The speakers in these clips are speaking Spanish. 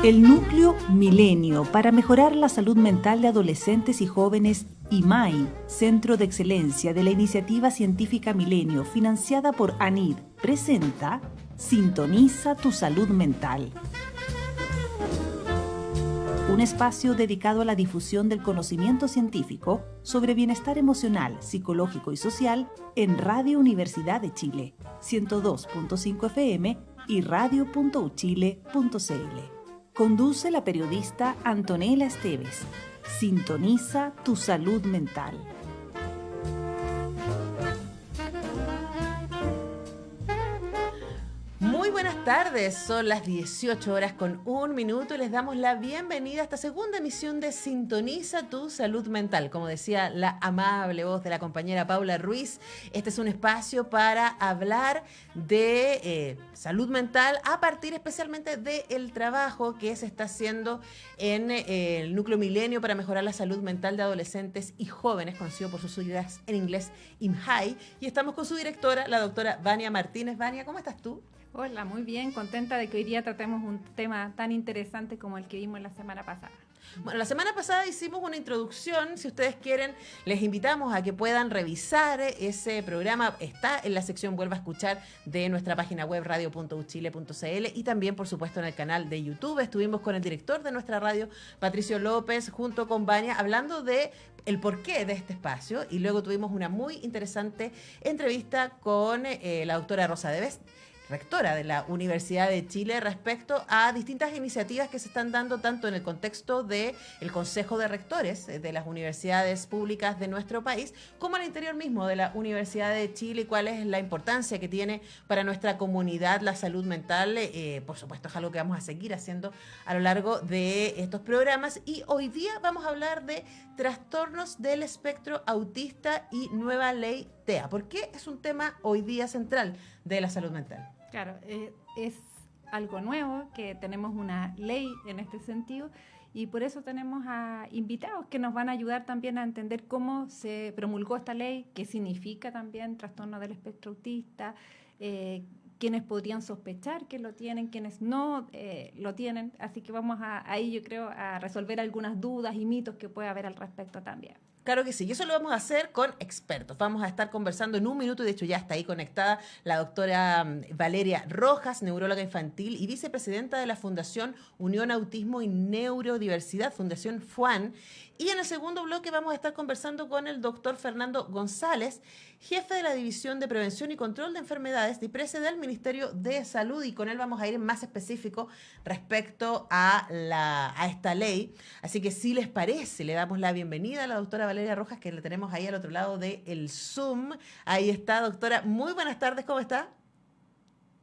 El Núcleo Milenio para mejorar la salud mental de adolescentes y jóvenes IMAI, Centro de Excelencia de la Iniciativa Científica Milenio, financiada por ANID, presenta Sintoniza tu salud mental. Un espacio dedicado a la difusión del conocimiento científico sobre bienestar emocional, psicológico y social en Radio Universidad de Chile, 102.5 FM y radio.uchile.cl. Conduce la periodista Antonella Esteves. Sintoniza tu salud mental. Muy buenas tardes, son las 18 horas con 1 minuto y les damos la bienvenida a esta segunda emisión de Sintoniza tu salud mental. Como decía la amable voz de la compañera Paula Ruiz, este es un espacio para hablar de salud mental a partir especialmente del trabajo que se está haciendo en el Núcleo Milenio para mejorar la salud mental de adolescentes y jóvenes, conocido por sus siglas en inglés IMHAI, y estamos con su directora, la doctora Vania Martínez. Vania, ¿cómo estás tú? Hola, muy bien, contenta de que hoy día tratemos un tema tan interesante como el que vimos la semana pasada. Bueno, la semana pasada hicimos una introducción. Si ustedes quieren, les invitamos a que puedan revisar ese programa. Está en la sección Vuelva a escuchar de nuestra página web radio.uchile.cl y también, por supuesto, en el canal de YouTube. Estuvimos con el director de nuestra radio, Patricio López, junto con Vania, hablando de el porqué de este espacio, y luego tuvimos una muy interesante entrevista con la doctora Rosa Debes, rectora de la Universidad de Chile, respecto a distintas iniciativas que se están dando tanto en el contexto del Consejo de Rectores de las universidades públicas de nuestro país, como al interior mismo de la Universidad de Chile, y cuál es la importancia que tiene para nuestra comunidad la salud mental. Por supuesto, es algo que vamos a seguir haciendo a lo largo de estos programas, y hoy día vamos a hablar de trastornos del espectro autista y nueva ley TEA. ¿Por qué es un tema hoy día central de la salud mental? Claro, es algo nuevo, que tenemos una ley en este sentido, y por eso tenemos a invitados que nos van a ayudar también a entender cómo se promulgó esta ley, qué significa también trastorno del espectro autista, quienes podrían sospechar que lo tienen, quienes no lo tienen. Así que vamos ahí, yo creo, a resolver algunas dudas y mitos que puede haber al respecto también. Claro que sí, y eso lo vamos a hacer con expertos. Vamos a estar conversando en 1 minuto, y de hecho ya está ahí conectada la doctora Valeria Rojas, neuróloga infantil y vicepresidenta de la Fundación Unión Autismo y Neurodiversidad, Fundación FUAN. Y en el segundo bloque vamos a estar conversando con el doctor Fernando González, jefe de la División de Prevención y Control de Enfermedades de IPRESE del Ministerio de Salud, y con él vamos a ir más específico respecto a esta ley. Así que, si les parece, le damos la bienvenida a la doctora Valeria Rojas, que la tenemos ahí al otro lado del Zoom. Ahí está, doctora. Muy buenas tardes, ¿cómo está?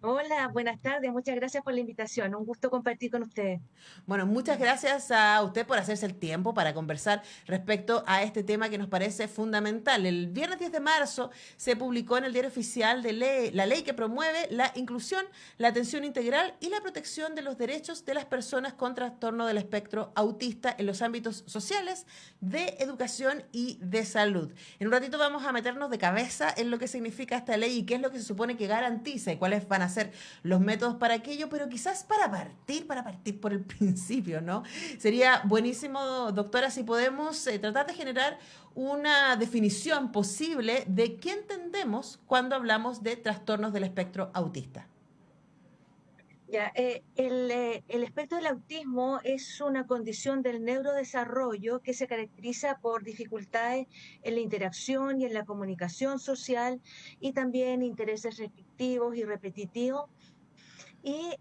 Hola, buenas tardes. Muchas gracias por la invitación. Un gusto compartir con ustedes. Bueno, muchas gracias a usted por hacerse el tiempo para conversar respecto a este tema que nos parece fundamental. El viernes 10 de marzo se publicó en el Diario Oficial la ley que promueve la inclusión, la atención integral y la protección de los derechos de las personas con trastorno del espectro autista en los ámbitos sociales, de educación y de salud. En un ratito vamos a meternos de cabeza en lo que significa esta ley y qué es lo que se supone que garantiza y cuáles van a ser los métodos para aquello, pero quizás para partir por el principio, ¿no? Sería buenísimo, doctora, si podemos tratar de generar una definición posible de qué entendemos cuando hablamos de trastornos del espectro autista. Ya, el espectro del autismo es una condición del neurodesarrollo que se caracteriza por dificultades en la interacción y en la comunicación social, y también intereses restrictivos y repetitivos. Y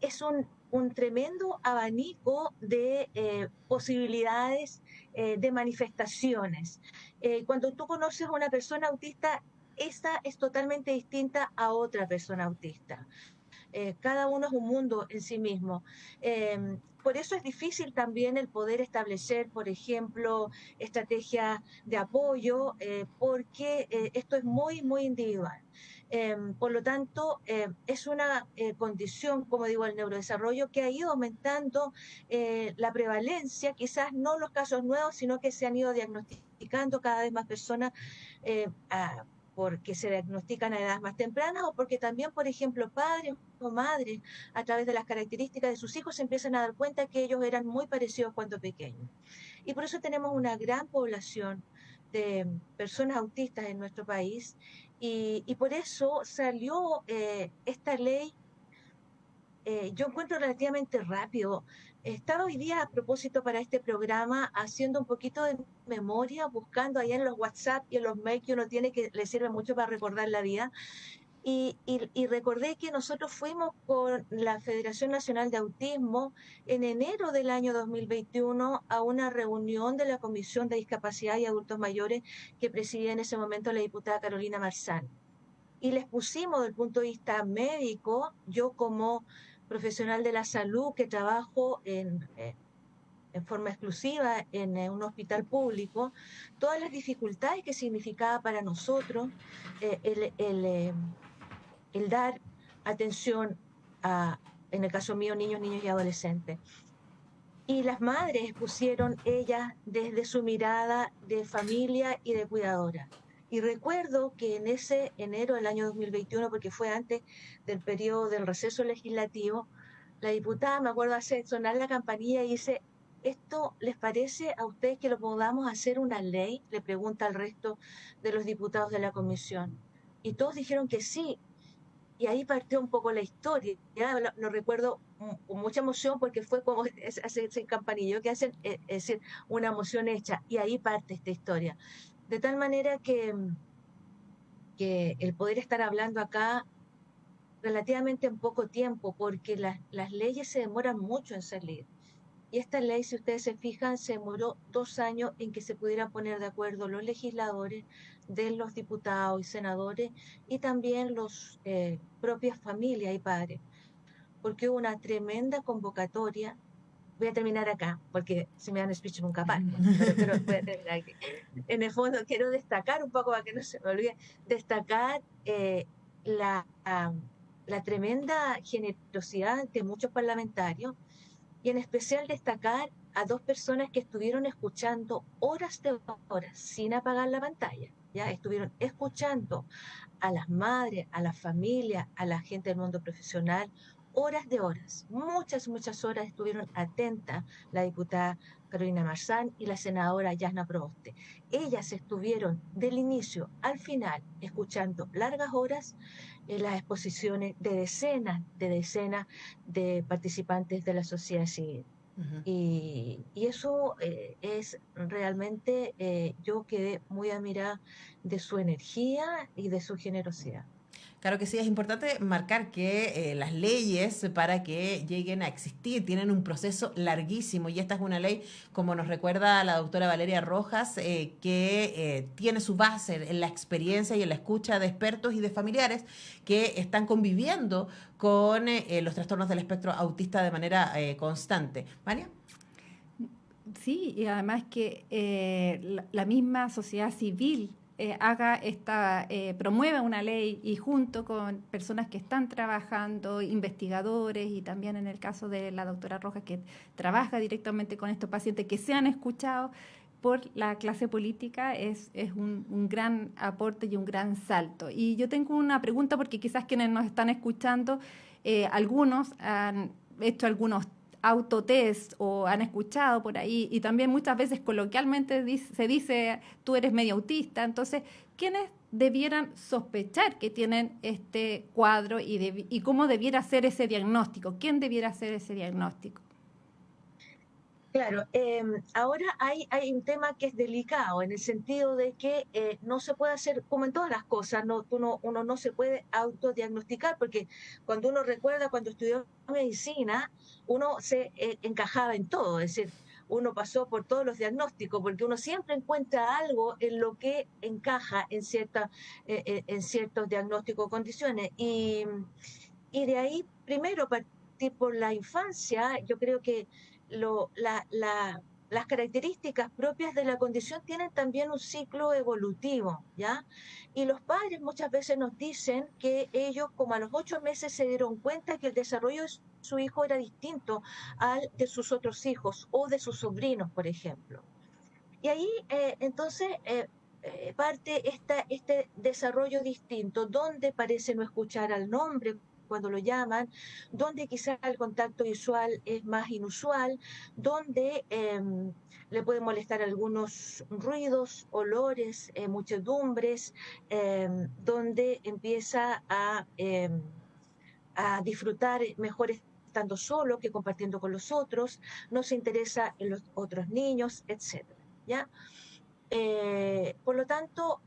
es un tremendo abanico de posibilidades de manifestaciones. Cuando tú conoces a una persona autista, esta es totalmente distinta a otra persona autista. Cada uno es un mundo en sí mismo. Por eso es difícil también el poder establecer, por ejemplo, estrategias de apoyo, porque esto es muy, muy individual. Por lo tanto, es una condición, como digo, el neurodesarrollo, que ha ido aumentando la prevalencia, quizás no los casos nuevos, sino que se han ido diagnosticando cada vez más personas porque se diagnostican a edades más tempranas o porque también, por ejemplo, padres o madres, a través de las características de sus hijos, se empiezan a dar cuenta que ellos eran muy parecidos cuando pequeños. Y por eso tenemos una gran población de personas autistas en nuestro país y por eso salió esta ley. Yo encuentro relativamente rápido. Estaba hoy día a propósito para este programa haciendo un poquito de memoria, buscando allá en los WhatsApp y en los mails que uno tiene que le sirve mucho para recordar la vida. Y recordé que nosotros fuimos con la Federación Nacional de Autismo en enero del año 2021 a una reunión de la Comisión de Discapacidad y Adultos Mayores que presidía en ese momento la diputada Carolina Marzán. Y les pusimos desde el punto de vista médico, yo como profesional de la salud que trabajo en forma exclusiva en un hospital público, todas las dificultades que significaba para nosotros el dar atención a, en el caso mío, niños y adolescentes. Y las madres pusieron ellas desde su mirada de familia y de cuidadora. Y recuerdo que en ese enero del año 2021, porque fue antes del periodo del receso legislativo, la diputada, me acuerdo, hace sonar la campanilla y dice, ¿esto les parece a ustedes que lo podamos hacer una ley? Le pregunta al resto de los diputados de la comisión. Y todos dijeron que sí. Y ahí partió un poco la historia. Ya lo recuerdo con mucha emoción porque fue como ese campanillo que hacen, es decir, una emoción hecha. Y ahí parte esta historia. De tal manera que el poder estar hablando acá relativamente en poco tiempo, porque las leyes se demoran mucho en salir. Y esta ley, si ustedes se fijan, se demoró 2 años en que se pudieran poner de acuerdo los legisladores, de los diputados y senadores, y también los propias familias y padres, porque hubo una tremenda convocatoria. Voy a terminar acá, porque si me dan speech nunca paro, pero voy a terminar aquí. En el fondo quiero destacar un poco, para que no se me olvide, destacar la tremenda generosidad de muchos parlamentarios, y en especial destacar a 2 personas que estuvieron escuchando horas de horas sin apagar la pantalla. Ya estuvieron escuchando a las madres, a las familias, a la gente del mundo profesional, horas de horas, muchas horas estuvieron atentas la diputada Carolina Marzán y la senadora Yasna Proboste. Ellas estuvieron del inicio al final escuchando largas horas las exposiciones de decenas de participantes de la sociedad civil. Y eso es realmente, yo quedé muy admirada de su energía y de su generosidad. Claro que sí, es importante marcar que las leyes para que lleguen a existir tienen un proceso larguísimo y esta es una ley, como nos recuerda la doctora Valeria Rojas, que tiene su base en la experiencia y en la escucha de expertos y de familiares que están conviviendo con los trastornos del espectro autista de manera constante. ¿Vania? Sí, y además que la misma sociedad civil promueva una ley y junto con personas que están trabajando, investigadores y también en el caso de la doctora Rojas que trabaja directamente con estos pacientes que se han escuchado por la clase política es un gran aporte y un gran salto. Y yo tengo una pregunta porque quizás quienes nos están escuchando, algunos han hecho algunos autotest o han escuchado por ahí y también muchas veces coloquialmente se dice tú eres medio autista, entonces ¿quiénes debieran sospechar que tienen este cuadro y cómo debiera ser ese diagnóstico? ¿Quién debiera hacer ese diagnóstico? Claro, ahora hay un tema que es delicado en el sentido de que no se puede hacer, como en todas las cosas, uno no se puede autodiagnosticar, porque cuando uno recuerda cuando estudió medicina, uno se encajaba en todo, es decir, uno pasó por todos los diagnósticos, porque uno siempre encuentra algo en lo que encaja en ciertos diagnósticos o condiciones. Y de ahí, primero, partir por la infancia, yo creo que las características propias de la condición tienen también un ciclo evolutivo, ¿ya? Y los padres muchas veces nos dicen que ellos, como a los 8 meses, se dieron cuenta que el desarrollo de su hijo era distinto al de sus otros hijos o de sus sobrinos, por ejemplo. Y ahí, entonces, parte este desarrollo distinto, donde parece no escuchar al nombre cuando lo llaman, donde quizá el contacto visual es más inusual, donde le pueden molestar algunos ruidos, olores, muchedumbres, donde empieza a disfrutar mejor estando solo que compartiendo con los otros, no se interesa en los otros niños, etcétera, ¿ya? Por lo tanto,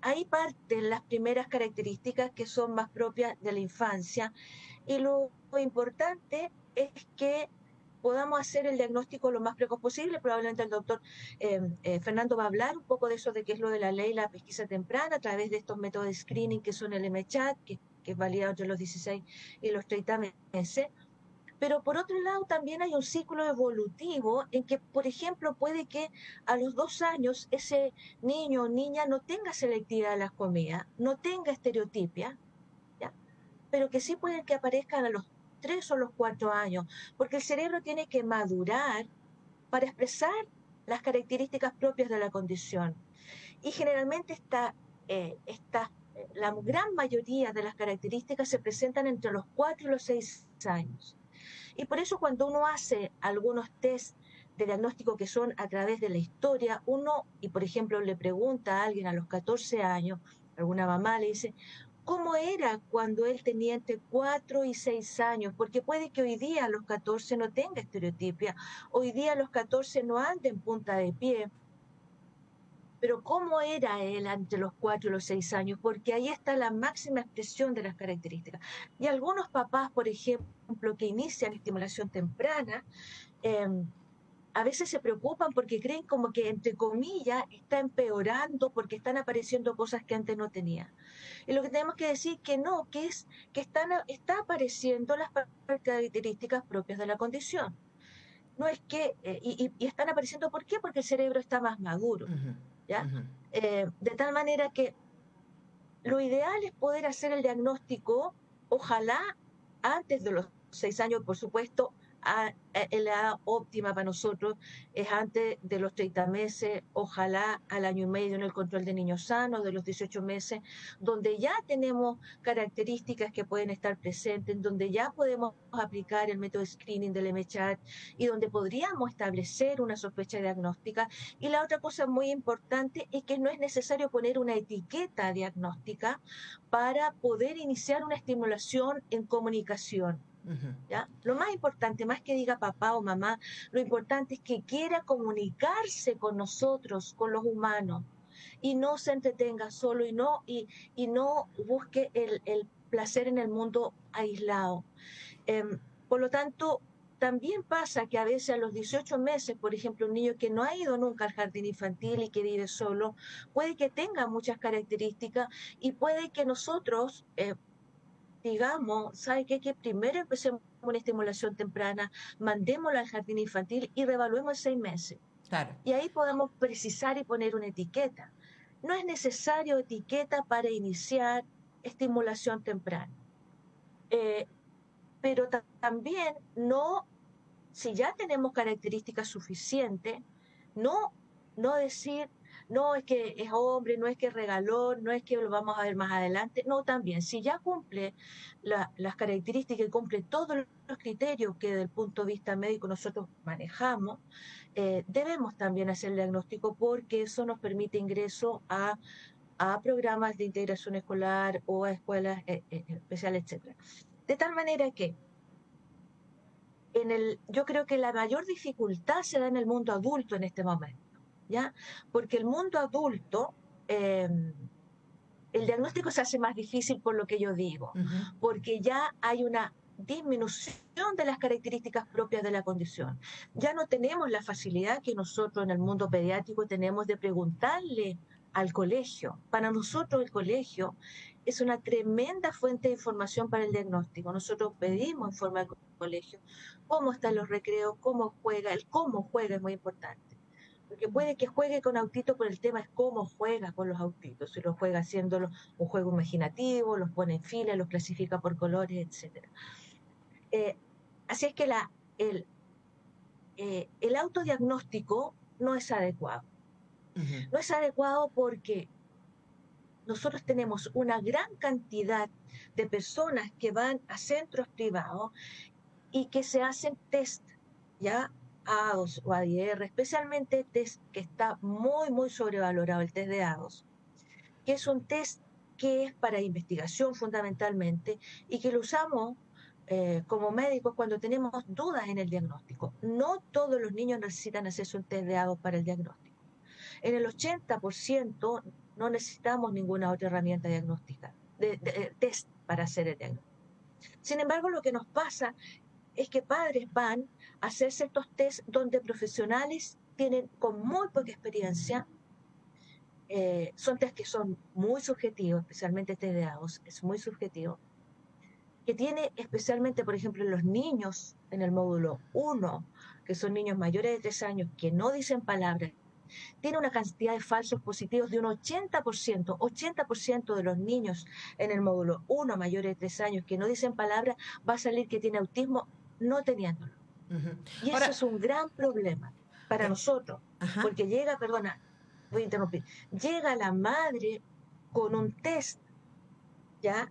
ahí parten las primeras características que son más propias de la infancia, y lo importante es que podamos hacer el diagnóstico lo más precoz posible. Probablemente el doctor Fernando va a hablar un poco de eso, de qué es lo de la ley, la pesquisa temprana, a través de estos métodos de screening que son el MCHAT, que es validado entre los 16 y los 30 meses. Pero por otro lado también hay un ciclo evolutivo en que, por ejemplo, puede que a los 2 años ese niño o niña no tenga selectividad de las comidas, no tenga estereotipia, ¿ya? Pero que sí puede que aparezcan a los 3 o los 4 años, porque el cerebro tiene que madurar para expresar las características propias de la condición. Y generalmente la gran mayoría de las características se presentan entre los 4 y los 6 años. Y por eso cuando uno hace algunos test de diagnóstico que son a través de la historia, y por ejemplo le pregunta a alguien a los 14 años, alguna mamá le dice, ¿cómo era cuando él tenía entre 4 y 6 años? Porque puede que hoy día a los 14 no tenga estereotipia, hoy día a los 14 no ande en punta de pie. Pero ¿cómo era él entre los 4 y los 6 años? Porque ahí está la máxima expresión de las características. Y algunos papás, por ejemplo, que inician estimulación temprana, a veces se preocupan porque creen como que, entre comillas, está empeorando porque están apareciendo cosas que antes no tenía. Y lo que tenemos que decir que no, que está apareciendo las características propias de la condición. No es que, y están apareciendo, ¿por qué? Porque el cerebro está más maduro. ¿Ya? De tal manera que lo ideal es poder hacer el diagnóstico, ojalá antes de los 6 años, por supuesto. La edad óptima para nosotros es antes de los 30 meses, ojalá al año y medio en el control de niños sanos, de los 18 meses, donde ya tenemos características que pueden estar presentes, donde ya podemos aplicar el método de screening del MCHAT y donde podríamos establecer una sospecha diagnóstica. Y la otra cosa muy importante es que no es necesario poner una etiqueta diagnóstica para poder iniciar una estimulación en comunicación. ¿Ya? Lo más importante, más que diga papá o mamá, lo importante es que quiera comunicarse con nosotros, con los humanos, y no se entretenga solo y no busque el placer en el mundo aislado. Por lo tanto, también pasa que a veces a los 18 meses, por ejemplo, un niño que no ha ido nunca al jardín infantil y que vive solo, puede que tenga muchas características y puede que nosotros digamos, ¿sabe qué? Que primero empecemos una estimulación temprana, mandémosla al jardín infantil y reevaluemos 6 meses. Claro. Y ahí podamos precisar y poner una etiqueta. No es necesario etiqueta para iniciar estimulación temprana. Pero también no, si ya tenemos características suficientes, no decir, no es que es hombre, no es que es regalón, no es que lo vamos a ver más adelante. No, también, si ya cumple las características y cumple todos los criterios que desde el punto de vista médico nosotros manejamos, debemos también hacer el diagnóstico, porque eso nos permite ingreso a programas de integración escolar o a escuelas especiales, etc. De tal manera que yo creo que la mayor dificultad se da en el mundo adulto en este momento, ¿ya? Porque el mundo adulto, el diagnóstico se hace más difícil por lo que yo digo, porque ya hay una disminución de las características propias de la condición. Ya no tenemos la facilidad que nosotros en el mundo pediátrico tenemos de preguntarle al colegio. Para nosotros el colegio es una tremenda fuente de información para el diagnóstico. Nosotros pedimos en forma de colegio cómo están los recreos, cómo juega. El cómo juega es muy importante, porque puede que juegue con autitos, pero el tema es cómo juega con los autitos. Si los juega haciéndolo un juego imaginativo, los pone en fila, los clasifica por colores, etc. Así es que el autodiagnóstico no es adecuado. Ujú. No es adecuado porque nosotros tenemos una gran cantidad de personas que van a centros privados y que se hacen test, ya A2 o ADR, especialmente test que está muy, muy sobrevalorado, el test de A2, que es un test que es para investigación fundamentalmente y que lo usamos como médicos cuando tenemos dudas en el diagnóstico. No todos los niños necesitan hacerse un test de A2 para el diagnóstico. En el 80% no necesitamos ninguna otra herramienta diagnóstica, de test para hacer el diagnóstico. Sin embargo, lo que nos pasa es que padres van a hacerse estos test donde profesionales tienen con muy poca experiencia, son test que son muy subjetivos, especialmente test de AOS, es muy subjetivo, que tiene especialmente, por ejemplo, los niños en el módulo 1, que son niños mayores de 3 años que no dicen palabras, tiene una cantidad de falsos positivos de un 80%. 80% de los niños en el módulo 1 mayores de 3 años que no dicen palabras va a salir que tiene autismo no teniéndolo. Ujú. Y eso Ahora, es un gran problema para nosotros, ajá. porque llega, perdona, voy a interrumpir, llega la madre con un test, ¿ya?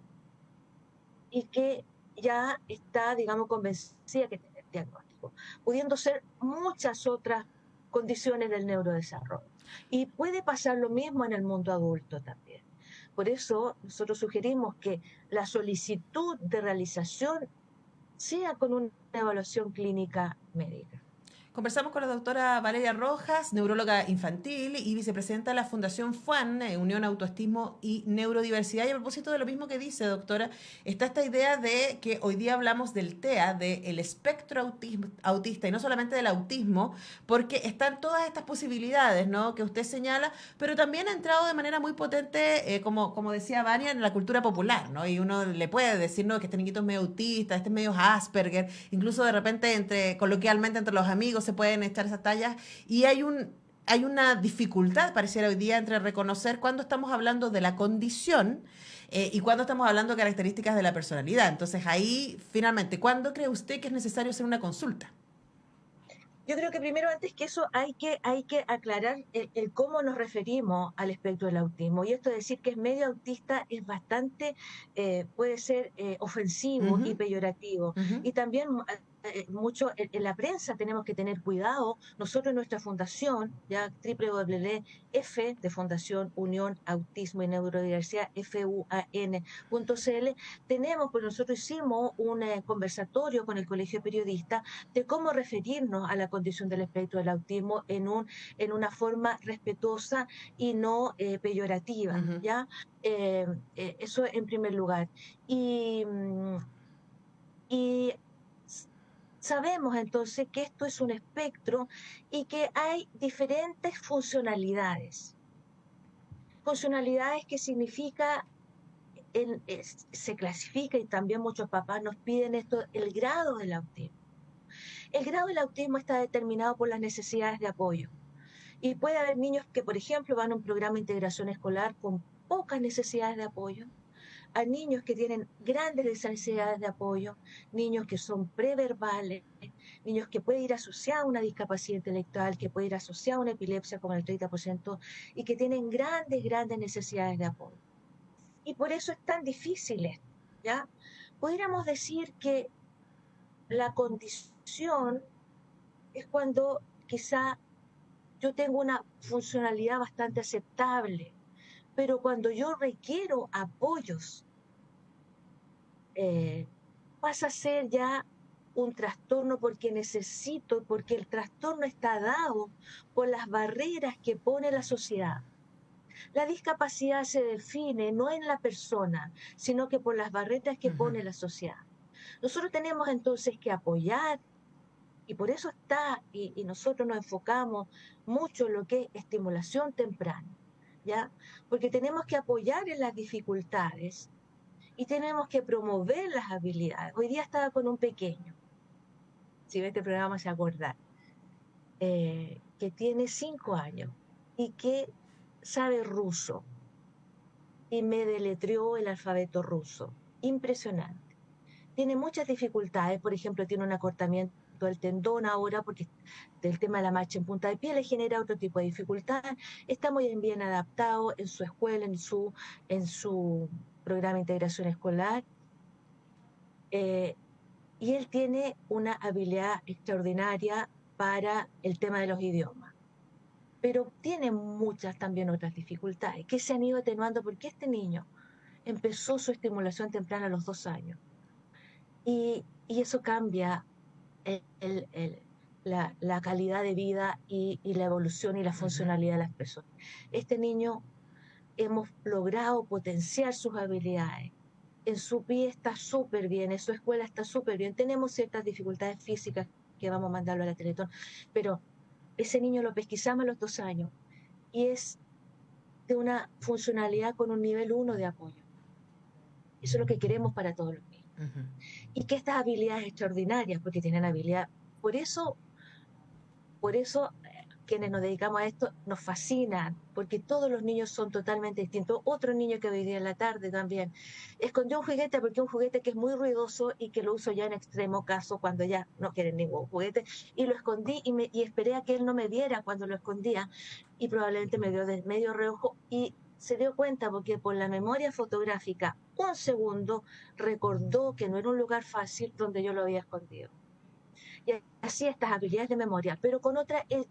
Y que ya está, digamos, convencida que tiene el diagnóstico, pudiendo ser muchas otras condiciones del neurodesarrollo. Y puede pasar lo mismo en el mundo adulto también. Por eso nosotros sugerimos que la solicitud de realización sea con una evaluación clínica médica. Conversamos con la doctora Valeria Rojas, neuróloga infantil y vicepresidenta de la Fundación FUAN, Unión Autoestismo y Neurodiversidad. Y a propósito de lo mismo que dice, doctora, está esta idea de que hoy día hablamos del TEA, del espectro autista, y no solamente del autismo, porque están todas estas posibilidades, ¿no?, que usted señala, pero también ha entrado de manera muy potente, como decía Vania, en la cultura popular, ¿no? Y uno le puede decir, no, que este niñito es medio autista, este es medio Asperger, incluso de repente, coloquialmente entre los amigos, se pueden echar esas tallas y hay una dificultad, pareciera hoy día, entre reconocer cuándo estamos hablando de la condición y cuándo estamos hablando de características de la personalidad. Entonces ahí, finalmente, ¿cuándo cree usted que es necesario hacer una consulta? Yo creo que primero, antes que eso, hay que aclarar el cómo nos referimos al espectro del autismo. Y esto de decir que es medio autista es bastante, puede ser ofensivo y Ujú, peyorativo. ujú. Y también mucho en la prensa tenemos que tener cuidado. Nosotros en nuestra fundación, ya www.f de Fundación Unión Autismo y Neurodiversidad, FUAN.cl, tenemos, pues nosotros hicimos un conversatorio con el Colegio de Periodistas de cómo referirnos a la condición del espectro del autismo en una forma respetuosa y no peyorativa, Ujú. ¿ya? Eso en primer lugar. Y, y sabemos entonces que esto es un espectro y que hay diferentes funcionalidades. Funcionalidades que significa se clasifica y también muchos papás nos piden esto, el grado del autismo. El grado del autismo está determinado por las necesidades de apoyo. Y puede haber niños que, por ejemplo, van a un programa de integración escolar con pocas necesidades de apoyo. Hay niños que tienen grandes necesidades de apoyo, niños que son preverbales, niños que pueden ir asociados a una discapacidad intelectual, que puede ir asociados a una epilepsia como el 30%, y que tienen grandes, grandes necesidades de apoyo. Y por eso es tan difícil esto, ¿ya? Podríamos decir que la condición es cuando quizá yo tengo una funcionalidad bastante aceptable, pero cuando yo requiero apoyos, eh, pasa a ser ya un trastorno porque necesito, porque el trastorno está dado por las barreras que pone la sociedad. La discapacidad se define no en la persona, sino que por las barreras que Ujú. pone la sociedad. Nosotros tenemos entonces que apoyar. Y por eso y nosotros nos enfocamos mucho en lo que es estimulación temprana, ¿ya? Porque tenemos que apoyar en las dificultades y tenemos que promover las habilidades. Hoy día estaba con un pequeño, si ve este programa se acuerda, que tiene 5 años y que sabe ruso y me deletreó el alfabeto ruso. Impresionante. tiene muchas dificultades, por ejemplo, tiene un acortamiento del tendón ahora porque del tema de la marcha en punta de pie le genera otro tipo de dificultad. Está muy bien adaptado en su escuela, en su programa de integración escolar. Y él tiene una habilidad extraordinaria para el tema de los idiomas. Pero tiene muchas también otras dificultades que se han ido atenuando porque este niño empezó su estimulación temprana a los 2 años. Y eso cambia la calidad de vida y la evolución y la funcionalidad de las personas. Este niño hemos logrado potenciar sus habilidades. En su pie está súper bien, en su escuela está súper bien. Tenemos ciertas dificultades físicas que vamos a mandarlo a la Teletón, pero ese niño lo pesquisamos a los 2 años y es de una funcionalidad con un nivel 1 de apoyo. Eso es lo que queremos para todos los niños. Y que estas habilidades extraordinarias, porque tienen habilidad, por eso quienes nos dedicamos a esto nos fascinan, porque todos los niños son totalmente distintos. Otro niño que hoy día en la tarde también escondió un juguete porque es un juguete que es muy ruidoso y que lo uso ya en extremo caso cuando ya no quieren ningún juguete, y lo escondí y esperé a que él no me viera cuando lo escondía y probablemente me vio de medio reojo y se dio cuenta porque por la memoria fotográfica, un segundo recordó que no era un lugar fácil donde yo lo había escondido. Y así estas habilidades de memoria, pero con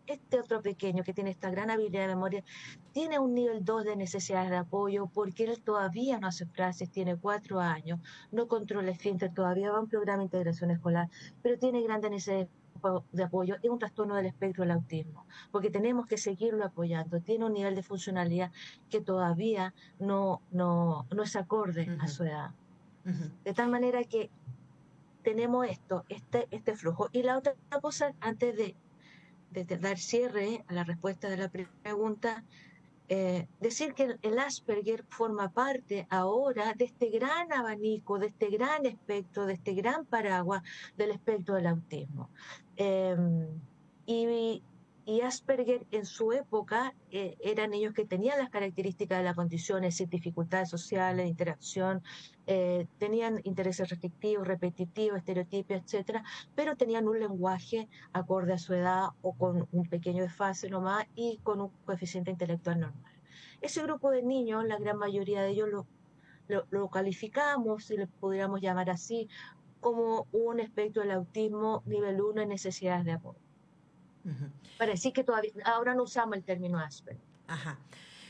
este otro pequeño que tiene esta gran habilidad de memoria, tiene un nivel 2 de necesidades de apoyo porque él todavía no hace frases, tiene 4 años, no controla esfínter, todavía va a un programa de integración escolar, pero tiene grandes necesidades de apoyo, es un trastorno del espectro del autismo, porque tenemos que seguirlo apoyando, tiene un nivel de funcionalidad que todavía no es acorde a su edad. De tal manera que tenemos este flujo. Y la otra cosa, antes de dar cierre a la respuesta de la pregunta, decir que el Asperger forma parte ahora de este gran abanico, de este gran espectro, de este gran paraguas del espectro del autismo. Y Asperger en su época eran niños que tenían las características de la condición, es decir, dificultades sociales, interacción, tenían intereses restrictivos, repetitivos, estereotipos, etcétera, pero tenían un lenguaje acorde a su edad o con un pequeño desfase nomás y con un coeficiente intelectual normal. Ese grupo de niños, la gran mayoría de ellos lo calificamos, si le pudiéramos llamar así, como un espectro del autismo nivel 1 en necesidades de apoyo. Para decir que todavía ahora no usamos el término Asperger. Ajá.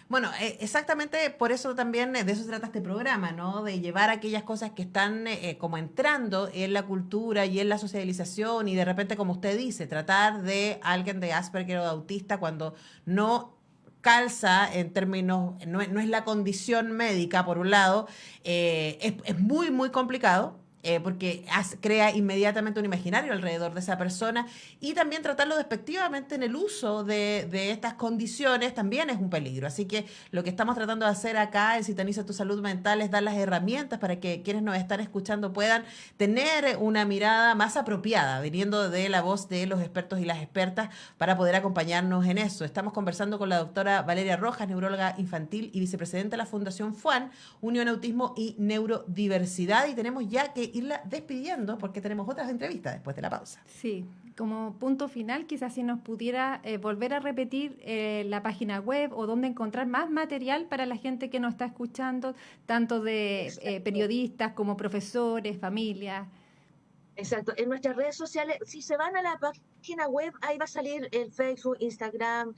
Bueno, exactamente por eso también de eso se trata este programa, ¿no? De llevar aquellas cosas que están como entrando en la cultura y en la socialización y de repente, como usted dice, tratar de alguien de Asperger o de autista cuando no calza en términos, no es la condición médica, por un lado, es muy, muy complicado. Porque crea inmediatamente un imaginario alrededor de esa persona y también tratarlo despectivamente en el uso de estas condiciones también es un peligro. Así que lo que estamos tratando de hacer acá en Sintoniza tu Salud Mental es dar las herramientas para que quienes nos están escuchando puedan tener una mirada más apropiada, viniendo de la voz de los expertos y las expertas para poder acompañarnos en eso. Estamos conversando con la doctora Valeria Rojas, neuróloga infantil y vicepresidenta de la Fundación FUAN, Unión Autismo y Neurodiversidad, y tenemos ya que irla despidiendo porque tenemos otras entrevistas después de la pausa. Sí, como punto final, quizás si nos pudiera volver a repetir la página web o dónde encontrar más material para la gente que nos está escuchando, tanto de periodistas como profesores, familias. Exacto. En nuestras redes sociales, si se van a la página web, ahí va a salir el Facebook, Instagram,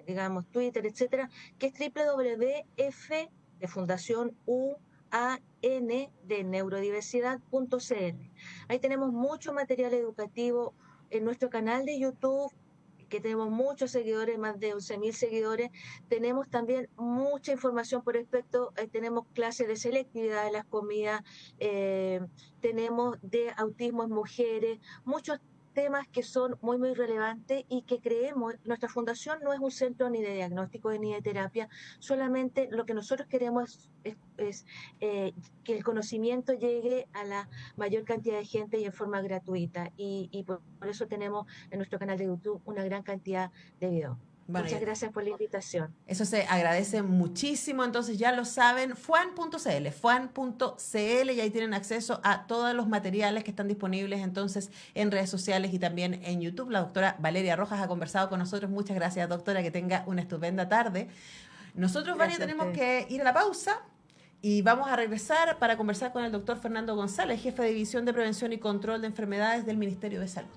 digamos, Twitter, etcétera, que es www.f de Fundación UAN de neurodiversidad.cl. Ahí tenemos mucho material educativo en nuestro canal de YouTube, que tenemos muchos seguidores, más de 11.000 seguidores. Tenemos también mucha información por respecto, tenemos clases de selectividad de las comidas, tenemos de autismo en mujeres, muchos temas que son muy, muy relevantes y que creemos, nuestra fundación no es un centro ni de diagnóstico ni de terapia, solamente lo que nosotros queremos es que el conocimiento llegue a la mayor cantidad de gente y en forma gratuita. Y por eso tenemos en nuestro canal de YouTube una gran cantidad de videos. Bueno, Muchas gracias por la invitación. eso se agradece muchísimo, entonces ya lo saben, fuan.cl, y ahí tienen acceso a todos los materiales que están disponibles entonces en redes sociales y también en YouTube. La doctora Valeria Rojas ha conversado con nosotros. Muchas gracias, doctora, que tenga una estupenda tarde. Nosotros, Vania, tenemos que ir a la pausa y vamos a regresar para conversar con el doctor Fernando González, jefe de División de Prevención y Control de Enfermedades del Ministerio de Salud.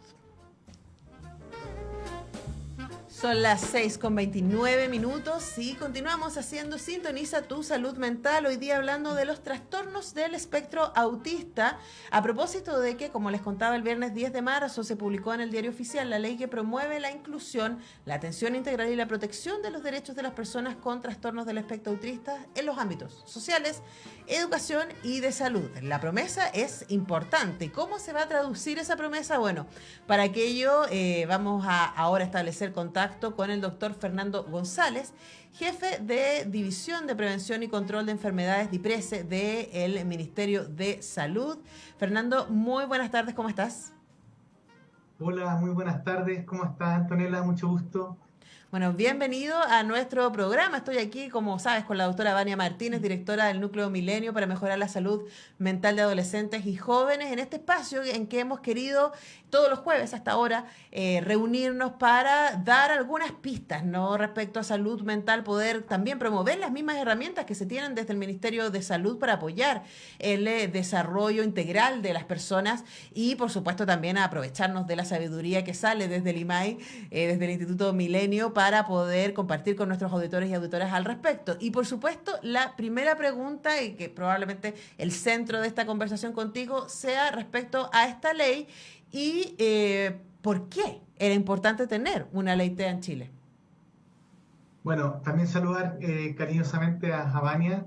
Son las 6:29 y continuamos haciendo Sintoniza tu Salud Mental, hoy día hablando de los trastornos del espectro autista, a propósito de que, como les contaba, el viernes 10 de marzo se publicó en el Diario Oficial la ley que promueve la inclusión, la atención integral y la protección de los derechos de las personas con trastornos del espectro autista en los ámbitos sociales, educación y de salud. La promesa es importante. ¿Cómo se va a traducir esa promesa? Bueno, para aquello vamos a ahora establecer contacto con el doctor Fernando González, jefe de División de Prevención y Control de Enfermedades DIPRESE del Ministerio de Salud. Fernando, muy buenas tardes, ¿cómo estás? Hola, muy buenas tardes, ¿cómo estás, Antonella? Mucho gusto. Bueno, bienvenido a nuestro programa. Estoy aquí, como sabes, con la doctora Vania Martínez, directora del Núcleo Milenio para mejorar la salud mental de adolescentes y jóvenes, en este espacio en que hemos querido todos los jueves hasta ahora reunirnos para dar algunas pistas, ¿no?, respecto a salud mental, poder también promover las mismas herramientas que se tienen desde el Ministerio de Salud para apoyar el desarrollo integral de las personas y, por supuesto, también a aprovecharnos de la sabiduría que sale desde el IMAI, desde el Instituto Milenio, para poder compartir con nuestros auditores y auditoras al respecto. Y, por supuesto, la primera pregunta, y que probablemente el centro de esta conversación contigo sea respecto a esta ley y ¿por qué era importante tener una ley TEA en Chile? Bueno, también saludar cariñosamente a Vania.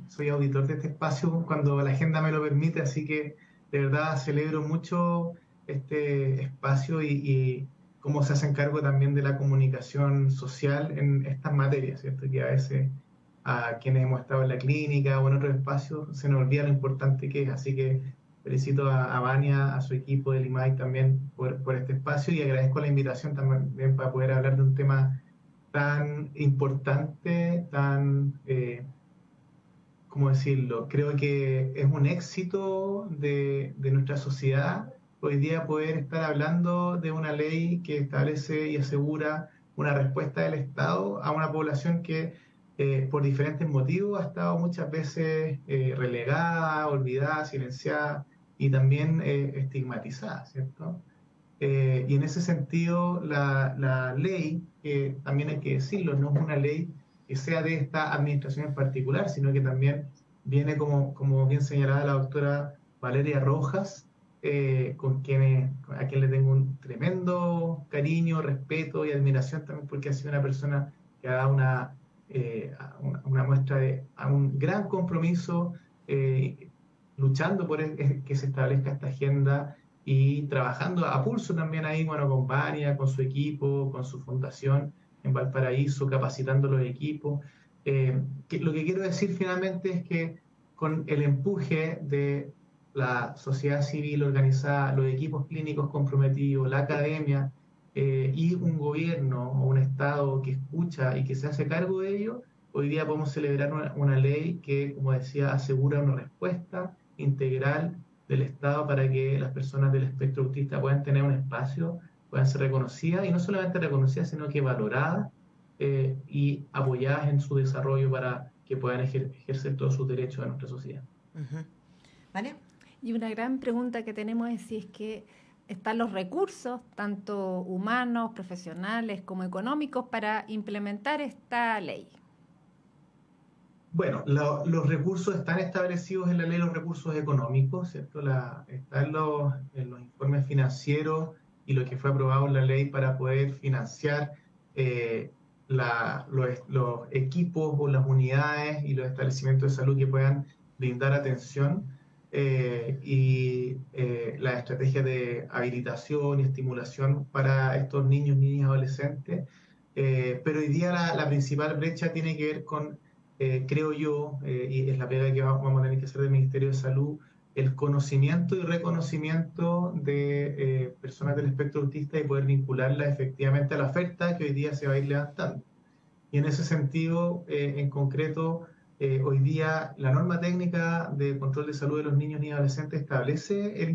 Soy auditor de este espacio cuando la agenda me lo permite, así que de verdad celebro mucho este espacio y cómo se hacen cargo también de la comunicación social en estas materias, ¿cierto? Que a veces a quienes hemos estado en la clínica o en otros espacios se nos olvida lo importante que es. Así que felicito a Vania, a su equipo del IMAI también por este espacio y agradezco la invitación también para poder hablar de un tema tan importante, tan, ¿cómo decirlo? Creo que es un éxito de nuestra sociedad hoy día poder estar hablando de una ley que establece y asegura una respuesta del Estado a una población que por diferentes motivos ha estado muchas veces relegada, olvidada, silenciada y también estigmatizada, ¿cierto? Y en ese sentido la ley, que también hay que decirlo, no es una ley que sea de esta administración en particular, sino que también viene, como bien señalaba la doctora Valeria Rojas, a quien le tengo un tremendo cariño, respeto y admiración también, porque ha sido una persona que ha dado una muestra de un gran compromiso luchando por que se establezca esta agenda y trabajando a pulso también ahí, bueno, con Vania, con su equipo, con su fundación en Valparaíso, capacitando los equipos. Lo que quiero decir finalmente es que con el empuje de la sociedad civil organizada, los equipos clínicos comprometidos, la academia y un gobierno o un Estado que escucha y que se hace cargo de ello, hoy día podemos celebrar una ley que, como decía, asegura una respuesta integral del Estado para que las personas del espectro autista puedan tener un espacio, puedan ser reconocidas, y no solamente reconocidas, sino que valoradas y apoyadas en su desarrollo para que puedan ejercer todos sus derechos en nuestra sociedad. ¿Vale? Y una gran pregunta que tenemos es si es que están los recursos, tanto humanos, profesionales como económicos, para implementar esta ley. Bueno, los recursos están establecidos en la ley, los recursos económicos, ¿cierto? Están los informes financieros y lo que fue aprobado en la ley para poder financiar los equipos o las unidades y los establecimientos de salud que puedan brindar atención y la estrategia de habilitación y estimulación para estos niños, niñas y adolescentes. Pero hoy día la principal brecha tiene que ver con, creo yo, y es la pega que vamos a tener que hacer del Ministerio de Salud, el conocimiento y reconocimiento de personas del espectro autista y poder vincularla efectivamente a la oferta que hoy día se va a ir levantando. Y en ese sentido, en concreto, hoy día la norma técnica de control de salud de los niños y adolescentes establece el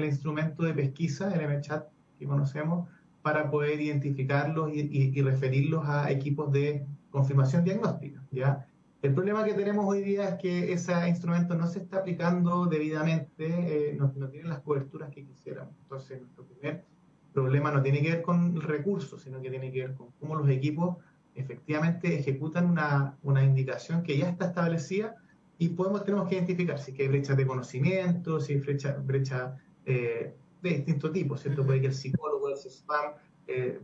instrumento de pesquisa, el MChat que conocemos, para poder identificarlos y referirlos a equipos de confirmación diagnóstica, ¿ya? El problema que tenemos hoy día es que ese instrumento no se está aplicando debidamente, no tiene las coberturas que quisiéramos. Entonces, nuestro primer problema no tiene que ver con el recurso, sino que tiene que ver con cómo los equipos efectivamente ejecutan una indicación que ya está establecida y tenemos que identificar si hay brechas de conocimiento, si hay brecha de distinto tipo, ¿cierto? Puede que el psicólogo, el spam,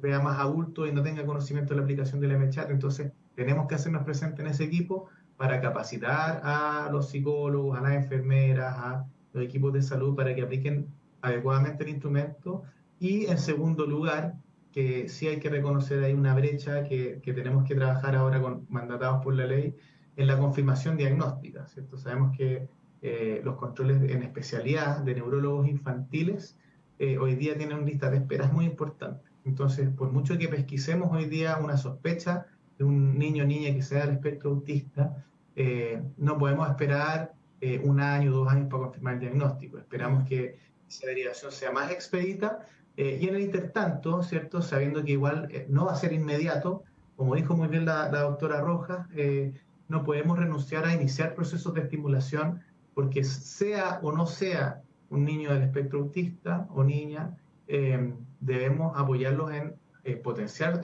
vea más adulto y no tenga conocimiento de la aplicación del MChat. Entonces, tenemos que hacernos presentes en ese equipo para capacitar a los psicólogos, a las enfermeras, a los equipos de salud para que apliquen adecuadamente el instrumento. Y en segundo lugar, que sí hay que reconocer hay una brecha que tenemos que trabajar ahora mandatados por la ley en la confirmación diagnóstica, ¿cierto? Sabemos que los controles en especialidad de neurólogos infantiles hoy día tienen una lista de esperas muy importante. Entonces, por mucho que pesquisemos hoy día una sospecha de un niño o niña que sea del espectro autista, no podemos esperar 1 año, 2 años para confirmar el diagnóstico. Esperamos que esa derivación sea más expedita y en el intertanto, ¿cierto? Sabiendo que igual no va a ser inmediato, como dijo muy bien la doctora Rojas, no podemos renunciar a iniciar procesos de estimulación porque sea o no sea un niño del espectro autista o niña, debemos apoyarlos en potenciar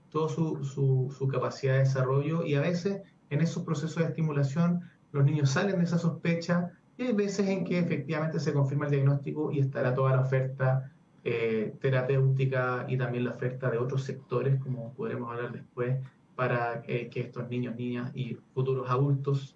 toda su capacidad de desarrollo y a veces en esos procesos de estimulación los niños salen de esa sospecha y hay veces en que efectivamente se confirma el diagnóstico y estará toda la oferta terapéutica y también la oferta de otros sectores, como podremos hablar después, para que estos niños, niñas y futuros adultos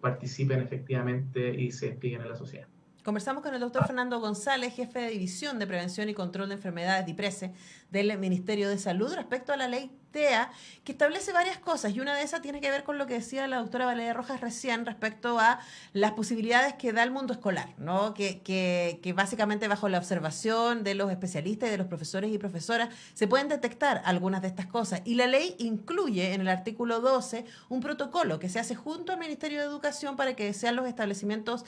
participen efectivamente y se desplieguen en la sociedad. Conversamos con el doctor Fernando González, jefe de División de Prevención y Control de Enfermedades DIPRESE del Ministerio de Salud respecto a la ley TEA, que establece varias cosas y una de esas tiene que ver con lo que decía la doctora Valeria Rojas recién respecto a las posibilidades que da el mundo escolar, ¿no? Que básicamente bajo la observación de los especialistas y de los profesores y profesoras se pueden detectar algunas de estas cosas y la ley incluye en el artículo 12 un protocolo que se hace junto al Ministerio de Educación para que sean los establecimientos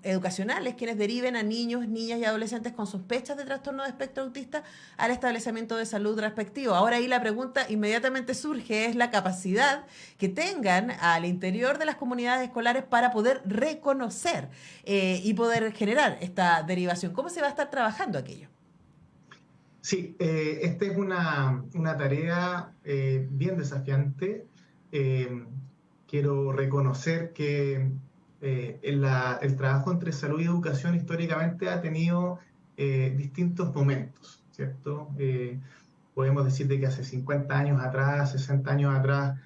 educacionales quienes deriven a niños, niñas y adolescentes con sospechas de trastorno de espectro autista al establecimiento de salud respectivo. Ahora ahí la pregunta inmediatamente surge es la capacidad que tengan al interior de las comunidades escolares para poder reconocer y poder generar esta derivación. ¿Cómo se va a estar trabajando aquello? Sí, esta es una tarea bien desafiante. Quiero reconocer que el trabajo entre salud y educación históricamente ha tenido distintos momentos, ¿cierto? Podemos decir de que hace 50 años atrás, 60 años atrás,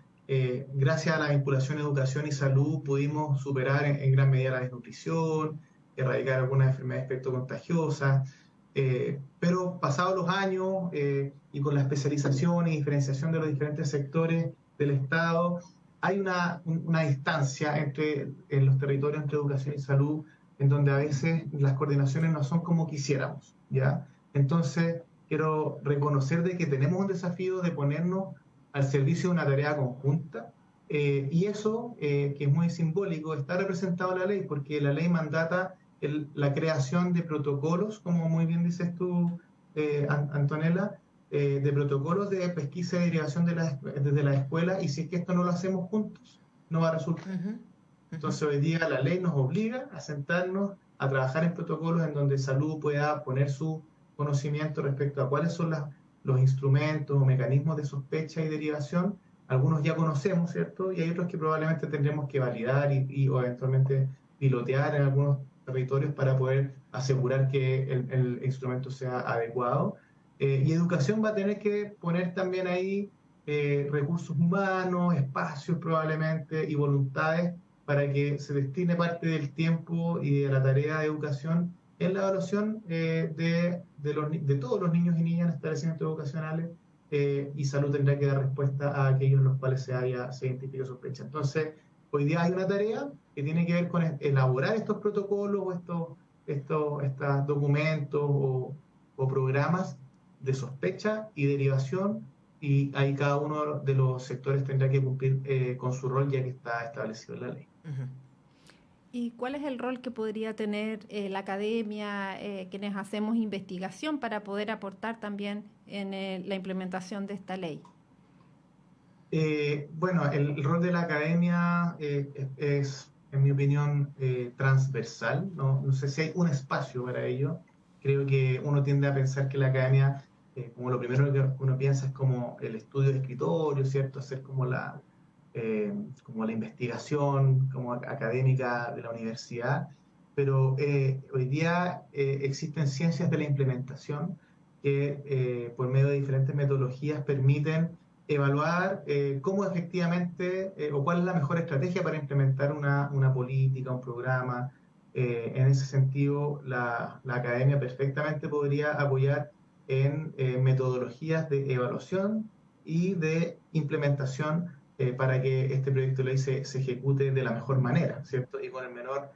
gracias a la vinculación educación y salud pudimos superar en gran medida la desnutrición, erradicar algunas enfermedades espectro contagiosas, pero pasados los años y con la especialización y diferenciación de los diferentes sectores del Estado, hay una distancia en los territorios entre educación y salud, en donde a veces las coordinaciones no son como quisiéramos, ¿ya? Entonces, quiero reconocer de que tenemos un desafío de ponernos al servicio de una tarea conjunta y eso, que es muy simbólico, está representado en la ley, porque la ley mandata la creación de protocolos, como muy bien dices tú, Antonella, de protocolos de pesquisa y derivación desde la escuela, y si es que esto no lo hacemos juntos, no va a resultar. Entonces hoy día la ley nos obliga a sentarnos a trabajar en protocolos en donde salud pueda poner su conocimiento respecto a cuáles son los instrumentos o mecanismos de sospecha y derivación. Algunos ya conocemos, ¿cierto? Y hay otros que probablemente tendremos que validar o eventualmente pilotear en algunos territorios para poder asegurar que el instrumento sea adecuado. Y educación va a tener que poner también ahí recursos humanos, espacios probablemente y voluntades para que se destine parte del tiempo y de la tarea de educación en la evaluación de todos los niños y niñas en establecimientos educacionales y salud tendrá que dar respuesta a aquellos en los cuales se identifique sospecha. Entonces, hoy día hay una tarea, que tiene que ver con elaborar estos protocolos o estos documentos o programas de sospecha y derivación, y ahí cada uno de los sectores tendrá que cumplir con su rol ya que está establecido en la ley. Ujú. ¿Y cuál es el rol que podría tener la academia, quienes hacemos investigación, para poder aportar también en la implementación de esta ley? Bueno, el rol de la academia es, en mi opinión, transversal. No sé si hay un espacio para ello. Creo que uno tiende a pensar que la academia, como lo primero que uno piensa es como el estudio de escritorio, ¿cierto? Hacer como la investigación como académica de la universidad. Pero hoy día existen ciencias de la implementación que por medio de diferentes metodologías permiten evaluar cómo efectivamente o cuál es la mejor estrategia para implementar una política, un programa. En ese sentido, la academia perfectamente podría apoyar en metodologías de evaluación y de implementación para que este proyecto de ley se ejecute de la mejor manera, ¿cierto? Y con el menor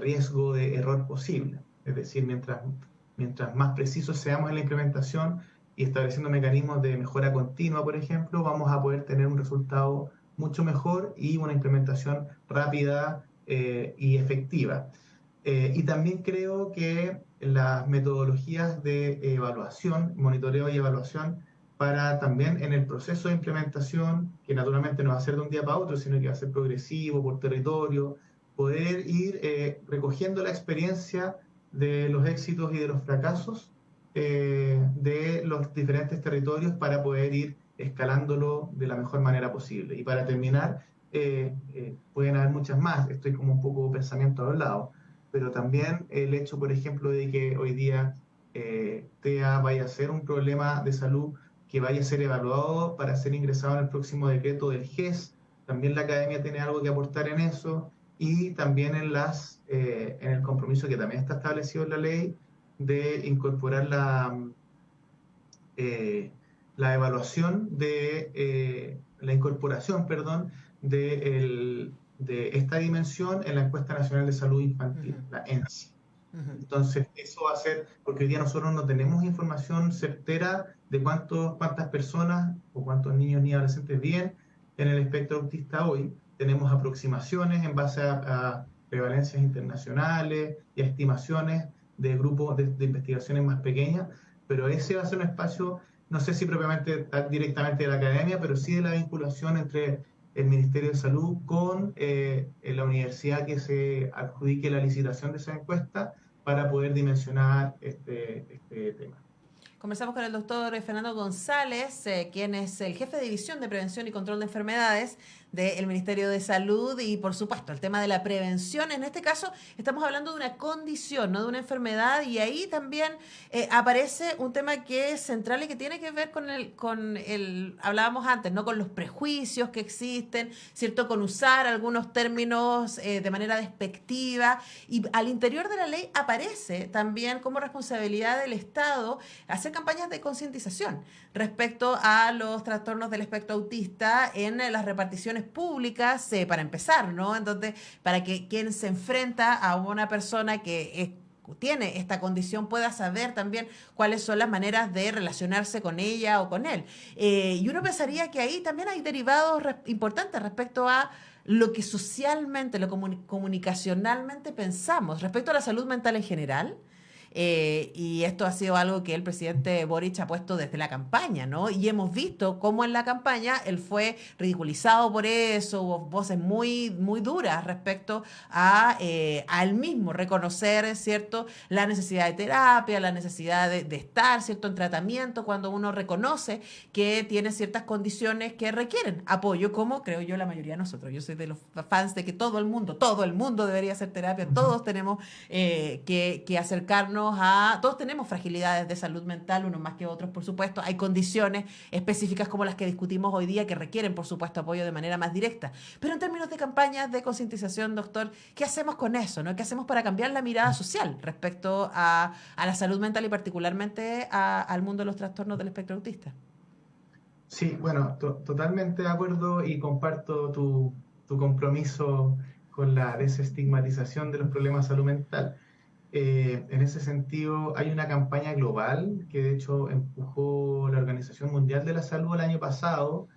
riesgo de error posible. Es decir, mientras más precisos seamos en la implementación y estableciendo mecanismos de mejora continua, por ejemplo, vamos a poder tener un resultado mucho mejor y una implementación rápida y efectiva. Y también creo que las metodologías de evaluación, monitoreo y evaluación, para también en el proceso de implementación, que naturalmente no va a ser de un día para otro, sino que va a ser progresivo, por territorio, poder ir recogiendo la experiencia de los éxitos y de los fracasos de los diferentes territorios para poder ir escalándolo de la mejor manera posible. Y para terminar, pueden haber muchas más, estoy como un poco pensamiento hablado, pero también el hecho, por ejemplo, de que hoy día TEA vaya a ser un problema de salud que vaya a ser evaluado para ser ingresado en el próximo decreto del GES. También la academia tiene algo que aportar en eso, y también en el compromiso que también está establecido en la ley de incorporar la evaluación la incorporación, perdón, de esta dimensión en la Encuesta Nacional de Salud Infantil, la ENSI. Entonces, eso va a ser, porque hoy día nosotros no tenemos información certera de cuántas personas o cuántos niños ni adolescentes viven en el espectro autista hoy. Tenemos aproximaciones en base a prevalencias internacionales y a estimaciones de grupos de investigaciones más pequeñas, pero ese va a ser un espacio, no sé si propiamente directamente de la academia, pero sí de la vinculación entre el Ministerio de Salud con la universidad que se adjudique la licitación de esa encuesta para poder dimensionar este tema. Conversamos con el doctor Fernando González, quien es el jefe de División de Prevención y Control de Enfermedades del Ministerio de Salud, y por supuesto el tema de la prevención. En este caso estamos hablando de una condición, no de una enfermedad, y ahí también aparece un tema que es central y que tiene que ver con el hablábamos antes, ¿no? Con los prejuicios que existen, ¿cierto? Con usar algunos términos de manera despectiva, y al interior de la ley aparece también como responsabilidad del Estado hacer campañas de concientización respecto a los trastornos del espectro autista en las reparticiones públicas, para empezar, ¿no? Entonces, para que quien se enfrenta a una persona que tiene esta condición pueda saber también cuáles son las maneras de relacionarse con ella o con él. Y uno pensaría que ahí también hay derivados importantes respecto a lo que socialmente, lo comunicacionalmente pensamos respecto a la salud mental en general. Y esto ha sido algo que el presidente Boric ha puesto desde la campaña, ¿no? Y hemos visto cómo en la campaña él fue ridiculizado por eso, hubo voces muy, muy duras respecto a él mismo reconocer, ¿cierto?, la necesidad de terapia, la necesidad de estar, ¿cierto?, en tratamiento, cuando uno reconoce que tiene ciertas condiciones que requieren apoyo, como creo yo la mayoría de nosotros. Yo soy de los fans de que todo el mundo debería hacer terapia, todos tenemos que acercarnos todos tenemos fragilidades de salud mental, unos más que otros, por supuesto. Hay condiciones específicas como las que discutimos hoy día que requieren, por supuesto, apoyo de manera más directa. Pero en términos de campañas de concientización, doctor, ¿qué hacemos con eso, no? ¿Qué hacemos para cambiar la mirada social respecto a la salud mental y particularmente al mundo de los trastornos del espectro autista? Sí, bueno, totalmente de acuerdo y comparto tu compromiso con la desestigmatización de los problemas de salud mental. En ese sentido, hay una campaña global que de hecho empujó la Organización Mundial de la Salud el año pasado,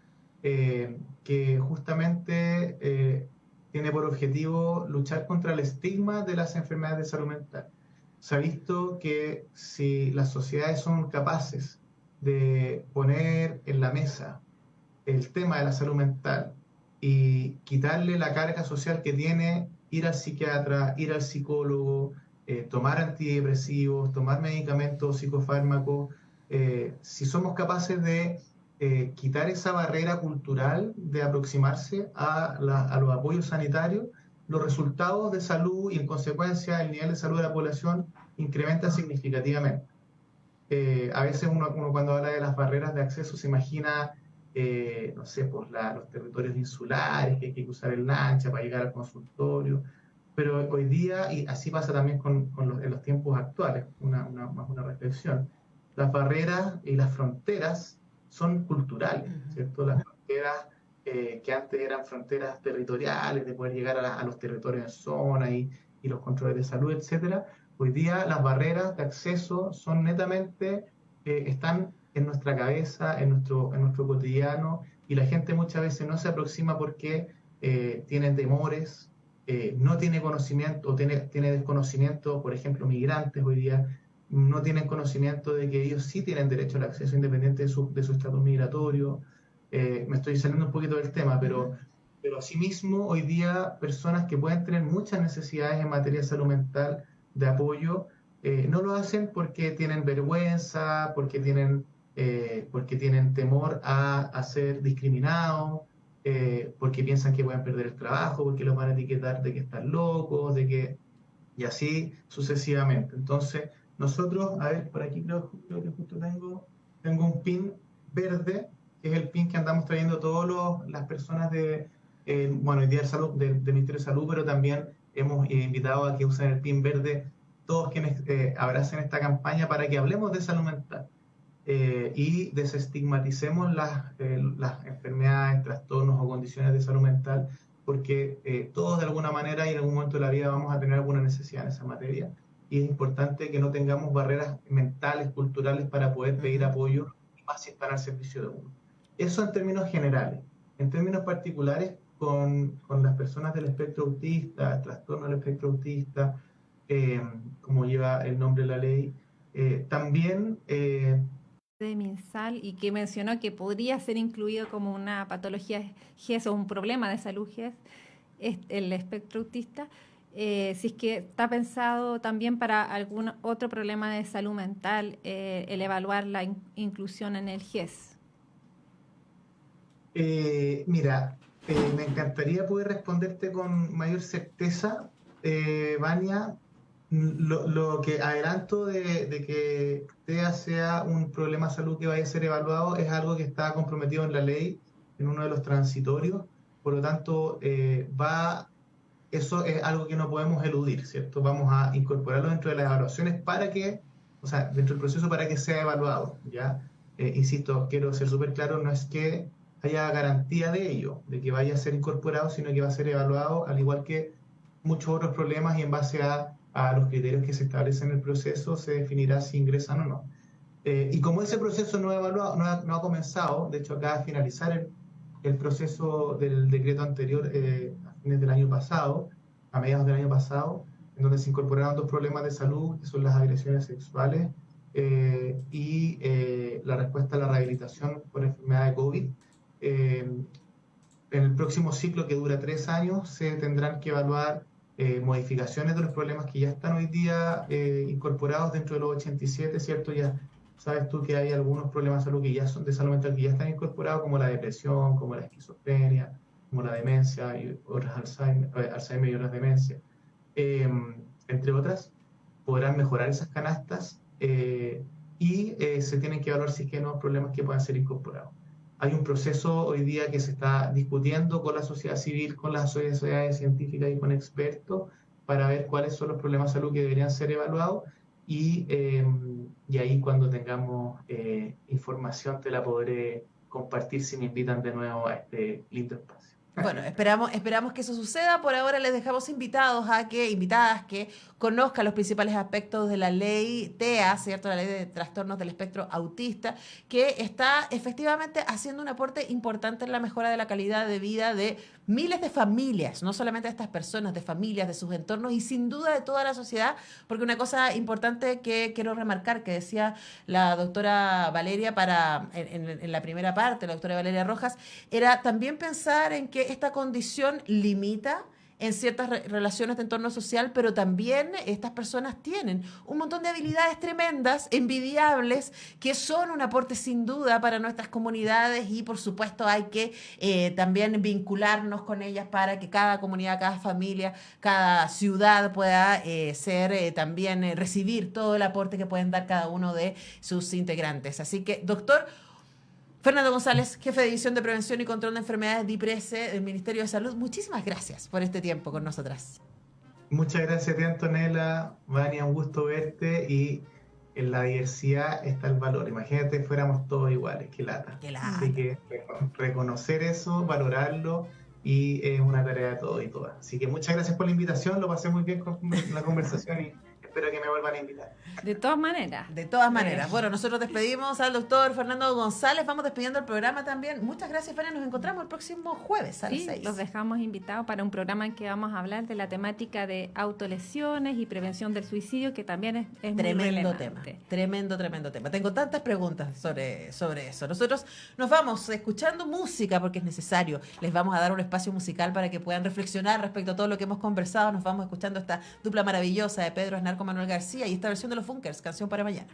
que justamente tiene por objetivo luchar contra el estigma de las enfermedades de salud mental. Se ha visto que si las sociedades son capaces de poner en la mesa el tema de la salud mental y quitarle la carga social que tiene ir al psiquiatra, ir al psicólogo, tomar antidepresivos, tomar medicamentos, psicofármacos, si somos capaces de quitar esa barrera cultural de aproximarse a los apoyos sanitarios, los resultados de salud y en consecuencia el nivel de salud de la población incrementa significativamente. A veces uno cuando habla de las barreras de acceso se imagina, no sé, pues los territorios insulares, que hay que cruzar el lancha para llegar al consultorio, pero hoy día, y así pasa también en los tiempos actuales, más una reflexión, las barreras y las fronteras son culturales, ¿cierto? Las fronteras que antes eran fronteras territoriales, de poder llegar a los territorios en zona y los controles de salud, etcétera. Hoy día las barreras de acceso son netamente, están en nuestra cabeza, en nuestro cotidiano, y la gente muchas veces no se aproxima porque tiene temores, no tiene conocimiento, o tiene desconocimiento. Por ejemplo, migrantes hoy día no tienen conocimiento de que ellos sí tienen derecho al acceso independiente de su estatus migratorio. Me estoy saliendo un poquito del tema, pero asimismo hoy día personas que pueden tener muchas necesidades en materia de salud mental, de apoyo, no lo hacen porque tienen vergüenza, porque tienen temor a ser discriminados, porque piensan que pueden perder el trabajo, porque los van a etiquetar de que están locos, y así sucesivamente. Entonces, nosotros, a ver, por aquí creo que justo tengo un pin verde, que es el pin que andamos trayendo todas las personas hoy día del Ministerio de Salud, pero también hemos invitado a que usen el pin verde todos quienes abracen esta campaña para que hablemos de salud mental y desestigmaticemos las enfermedades, trastornos o condiciones de salud mental, porque todos de alguna manera y en algún momento de la vida vamos a tener alguna necesidad en esa materia, y es importante que no tengamos barreras mentales, culturales para poder pedir apoyo, más si están al servicio de uno. Eso en términos generales. En términos particulares, con las personas del espectro autista, trastorno del espectro autista, como lleva el nombre de la ley, también... de MinSal, y que mencionó que podría ser incluido como una patología GES o un problema de salud GES, el espectro autista, si es que está pensado también para algún otro problema de salud mental, el evaluar la inclusión en el GES. Mira, me encantaría poder responderte con mayor certeza, Vania. Lo que adelanto de que TEA sea un problema de salud que vaya a ser evaluado es algo que está comprometido en la ley, en uno de los transitorios. Por lo tanto, eso es algo que no podemos eludir, ¿cierto? Vamos a incorporarlo dentro de las evaluaciones dentro del proceso para que sea evaluado, ¿ya? Insisto, quiero ser súper claro, no es que haya garantía de ello, de que vaya a ser incorporado, sino que va a ser evaluado, al igual que muchos otros problemas, y en base a los criterios que se establecen en el proceso se definirá si ingresan o no. Y como ese proceso no ha comenzado, de hecho acaba de finalizar el proceso del decreto anterior a fines del año pasado, a mediados del año pasado, en donde se incorporaron 2 problemas de salud, que son las agresiones sexuales y la respuesta a la rehabilitación por enfermedad de COVID. En el próximo ciclo, que dura 3 años, se tendrán que evaluar modificaciones de los problemas que ya están hoy día incorporados dentro de los 87, ¿cierto? Ya sabes tú que hay algunos problemas de salud que ya son de salud mental que ya están incorporados, como la depresión, como la esquizofrenia, como la demencia y otras Alzheimer y otras demencias, entre otras. Podrán mejorar esas canastas y se tienen que evaluar si es que hay nuevos problemas que puedan ser incorporados. Hay un proceso hoy día que se está discutiendo con la sociedad civil, con las sociedades científicas y con expertos para ver cuáles son los problemas de salud que deberían ser evaluados, y ahí cuando tengamos información te la podré compartir si me invitan de nuevo a este lindo espacio. Bueno, esperamos que eso suceda. Por ahora les dejamos invitadas que conozcan los principales aspectos de la ley TEA, ¿cierto? La ley de trastornos del espectro autista, que está efectivamente haciendo un aporte importante en la mejora de la calidad de vida de miles de familias, no solamente de estas personas, de familias, de sus entornos y sin duda de toda la sociedad, porque una cosa importante que quiero remarcar, que decía la doctora Valeria en la primera parte, la doctora Valeria Rojas, era también pensar en que esta condición limita en ciertas relaciones de entorno social, pero también estas personas tienen un montón de habilidades tremendas, envidiables, que son un aporte sin duda para nuestras comunidades y por supuesto hay que también vincularnos con ellas para que cada comunidad, cada familia, cada ciudad pueda también recibir todo el aporte que pueden dar cada uno de sus integrantes. Así que, doctor Fernando González, jefe de División de Prevención y Control de Enfermedades DIPRESE del Ministerio de Salud, muchísimas gracias por este tiempo con nosotras. Muchas gracias a ti, Antonella. Vania, un gusto verte, y en la diversidad está el valor. Imagínate, fuéramos todos iguales, qué lata. Qué lata. Así que reconocer eso, valorarlo, y es una tarea de todos y todas. Así que muchas gracias por la invitación, lo pasé muy bien con la conversación y espero que me vuelvan a invitar. De todas maneras. De todas maneras. Bueno, nosotros despedimos al doctor Fernando González, vamos despidiendo el programa también. Muchas gracias, Fania, nos encontramos el próximo jueves a las 6. Los dejamos invitados para un programa en que vamos a hablar de la temática de autolesiones y prevención del suicidio, que también es muy relevante. Tremendo tema. Tengo tantas preguntas sobre eso. Nosotros nos vamos escuchando música porque es necesario. Les vamos a dar un espacio musical para que puedan reflexionar respecto a todo lo que hemos conversado. Nos vamos escuchando esta dupla maravillosa de Pedro Aznar con Manuel García y esta versión de los Funkers, Canción para Mañana.